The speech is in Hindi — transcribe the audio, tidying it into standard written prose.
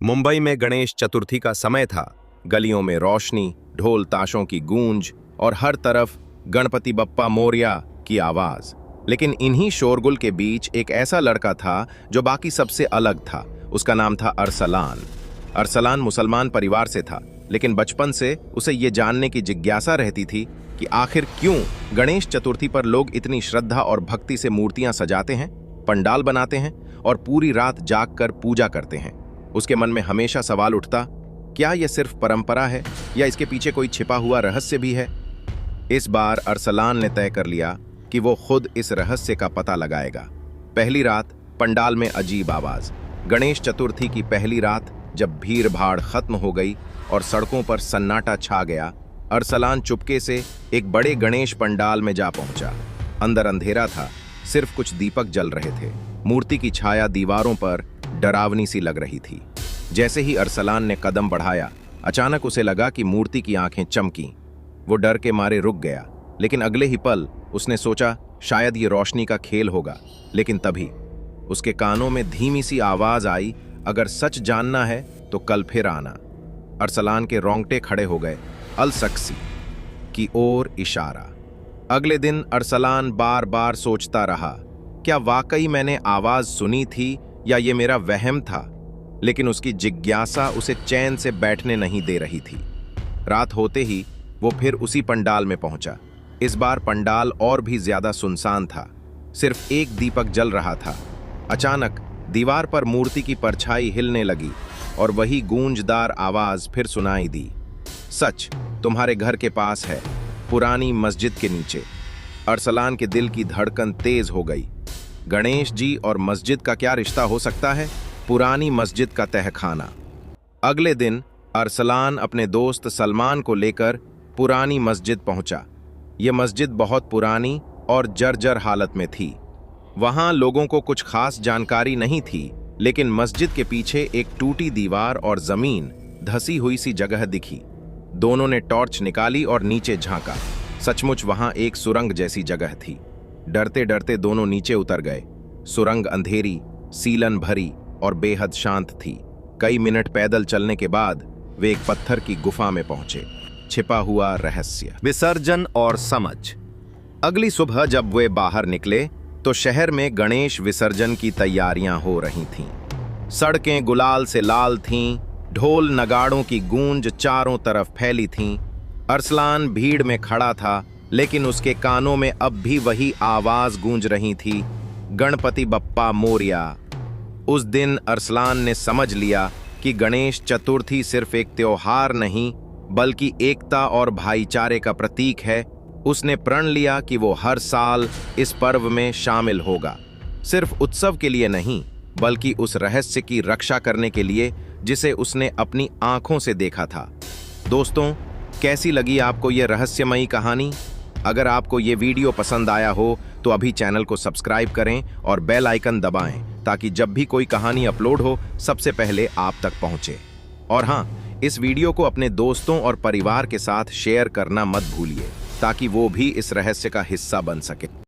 मुंबई में गणेश चतुर्थी का समय था। गलियों में रोशनी, ढोल ताशों की गूंज और हर तरफ गणपति बप्पा मोरया की आवाज। लेकिन इन्हीं शोरगुल के बीच एक ऐसा लड़का था जो बाकी सबसे अलग था। उसका नाम था अरसलान। अरसलान मुसलमान परिवार से था, लेकिन बचपन से उसे ये जानने की जिज्ञासा रहती थी कि आखिर क्यों गणेश चतुर्थी पर लोग इतनी श्रद्धा और भक्ति से मूर्तियां सजाते हैं, पंडाल बनाते हैं और पूरी रात जागकर पूजा करते हैं। उसके मन में हमेशा सवाल उठता, क्या यह सिर्फ परंपरा है या इसके पीछे कोई छिपा हुआ रहस्य भी है? इस बार अरसलान ने तय कर लिया कि वो खुद इस रहस्य का पता लगाएगा। पहली रात पंडाल में अजीब आवाज। गणेश चतुर्थी की पहली रात जब भीड़ भाड़ खत्म हो गई और सड़कों पर सन्नाटा छा गया, अरसलान चुपके से एक बड़े गणेश पंडाल में जा पहुंचा। अंदर अंधेरा था, सिर्फ कुछ दीपक जल रहे थे। मूर्ति की छाया दीवारों पर डरावनी सी लग रही थी। जैसे ही अरसलान ने कदम बढ़ाया, अचानक उसे लगा कि मूर्ति की आंखें चमकीं। वो डर के मारे रुक गया, लेकिन अगले ही पल उसने सोचा शायद ये रोशनी का खेल होगा। लेकिन तभी उसके कानों में धीमी सी आवाज आई, अगर सच जानना है तो कल फिर आना। अरसलान के रोंगटे खड़े हो गए। अल सक्सी की ओर इशारा। अगले दिन अरसलान बार बार सोचता रहा, क्या वाकई मैंने आवाज सुनी थी या ये मेरा वहम था? लेकिन उसकी जिज्ञासा उसे चैन से बैठने नहीं दे रही थी। रात होते ही वो फिर उसी पंडाल में पहुंचा। इस बार पंडाल और भी ज्यादा सुनसान था। सिर्फ एक दीपक जल रहा था। अचानक दीवार पर मूर्ति की परछाई हिलने लगी और वही गूंजदार आवाज फिर सुनाई दी, सच तुम्हारे घर के पास है, पुरानी मस्जिद के नीचे। अरसलान के दिल की धड़कन तेज हो गई। गणेश जी और मस्जिद का क्या रिश्ता हो सकता है? पुरानी मस्जिद का तहखाना। अगले दिन अरसलान अपने दोस्त सलमान को लेकर पुरानी मस्जिद पहुंचा। यह मस्जिद बहुत पुरानी और जर्जर हालत में थी। वहां लोगों को कुछ खास जानकारी नहीं थी, लेकिन मस्जिद के पीछे एक टूटी दीवार और जमीन धसी हुई सी जगह दिखी। दोनों ने टॉर्च निकाली और नीचे झांका। सचमुच वहां एक सुरंग जैसी जगह थी। डरते डरते दोनों नीचे उतर गए। सुरंग अंधेरी, सीलन भरी और बेहद शांत थी। कई मिनट पैदल चलने के बाद वे एक पत्थर की गुफा में पहुंचे। छिपा हुआ रहस्य, विसर्जन और समझ। अगली सुबह जब वे बाहर निकले तो शहर में गणेश विसर्जन की तैयारियां हो रही थीं। सड़कें गुलाल से लाल थीं, ढोल नगाड़ों की गूंज चारों तरफ फैली थीं। अरसलान भीड़ में खड़ा था, लेकिन उसके कानों में अब भी वही आवाज गूंज रही थी, गणपति बप्पा मोरया। उस दिन अरसलान ने समझ लिया कि गणेश चतुर्थी सिर्फ एक त्योहार नहीं, बल्कि एकता और भाईचारे का प्रतीक है। उसने प्रण लिया कि वो हर साल इस पर्व में शामिल होगा, सिर्फ उत्सव के लिए नहीं, बल्कि उस रहस्य की रक्षा करने के लिए जिसे उसने अपनी आंखों से देखा था। दोस्तों, कैसी लगी आपको ये रहस्यमयी कहानी? अगर आपको ये वीडियो पसंद आया हो तो अभी चैनल को सब्सक्राइब करें और बेल आइकन दबाएं, ताकि जब भी कोई कहानी अपलोड हो सबसे पहले आप तक पहुंचे। और हाँ, इस वीडियो को अपने दोस्तों और परिवार के साथ शेयर करना मत भूलिए, ताकि वो भी इस रहस्य का हिस्सा बन सके।